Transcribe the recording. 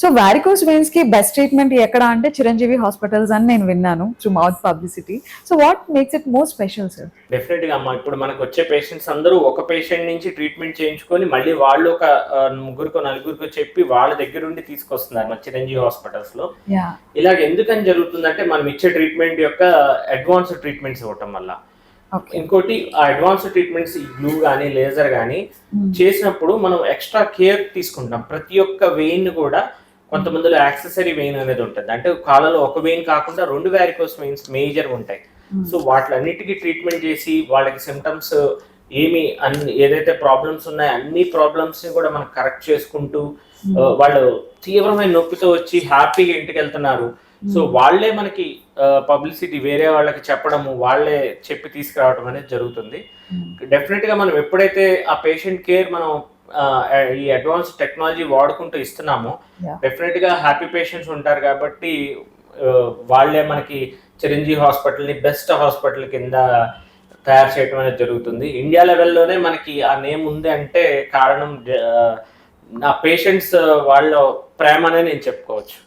So varicose veins కి best treatment ఎక్కడ అంటే చిరంజీవి హాస్పిటల్స్ అని నేను విన్నాను through mouth publicity. So what makes it more special sir? Definite గా అమ్మా, ఇప్పుడు మనకు వచ్చే పేషెంట్స్ అందరూ ఒక పేషెంట్ నుంచి ట్రీట్మెంట్ చేయించుకొని మళ్ళీ వాళ్ళు ఒక ముగ్గురుకో నలుగురికో చెప్పి వాళ్ళ దగ్గర ఉండి తీసుకొస్తున్నారు మన చిరంజీవి హాస్పిటల్స్ లో. ఇలాగ ఎందుకని జరుగుతుందంటే మనం ఇచ్చే ట్రీట్మెంట్ యొక్క అడ్వాన్స్ ట్రీట్మెంట్స్ ఇవ్వటం వల్ల. ఇంకోటి ఆ అడ్వాన్స్ ట్రీట్మెంట్స్ ఈ గ్లూ కానీ లేజర్ కానీ చేసినప్పుడు మనం ఎక్స్ట్రా కేర్ తీసుకుంటాం. ప్రతి ఒక్క వెయిన్ కూడా కొంతమందిలో యాక్సెసరీ వెయిన్ అనేది ఉంటుంది, అంటే కాళ్ళలో ఒక వెయిన్ కాకుండా 2 వారికోస్ వెయిన్స్ మేజర్ ఉంటాయి. సో వాటిలన్నిటికీ ట్రీట్మెంట్ చేసి వాళ్ళకి సిమ్టమ్స్ ఏదైతే ప్రాబ్లమ్స్ ఉన్నాయో అన్ని ప్రాబ్లమ్స్ ని కూడా మనం కరెక్ట్ చేసుకుంటూ వాళ్ళు తీవ్రమైన నొప్పితో వచ్చి హ్యాపీగా ఇంటికి వెళ్తున్నారు. సో వాళ్ళే మనకి పబ్లిసిటీ వేరే వాళ్ళకి చెప్పడము, వాళ్ళే చెప్పి తీసుకురావడం అనేది జరుగుతుంది. డెఫినెట్ గా మనం ఎప్పుడైతే ఆ పేషెంట్ కేర్ మనం ఈ అడ్వాన్స్ టెక్నాలజీ వాడుకుంటూ ఇస్తున్నామో డెఫినెట్ గా హ్యాపీ పేషెంట్స్ ఉంటారు. కాబట్టి వాళ్ళే మనకి చిరంజీవి హాస్పిటల్ని బెస్ట్ హాస్పిటల్ కింద తయారు చేయడం అనేది జరుగుతుంది. ఇండియా లెవెల్లోనే మనకి ఆ నేమ్ ఉంది అంటే కారణం ఆ పేషెంట్స్ వాళ్ళ ప్రేమ అనే నేను చెప్పుకోవచ్చు.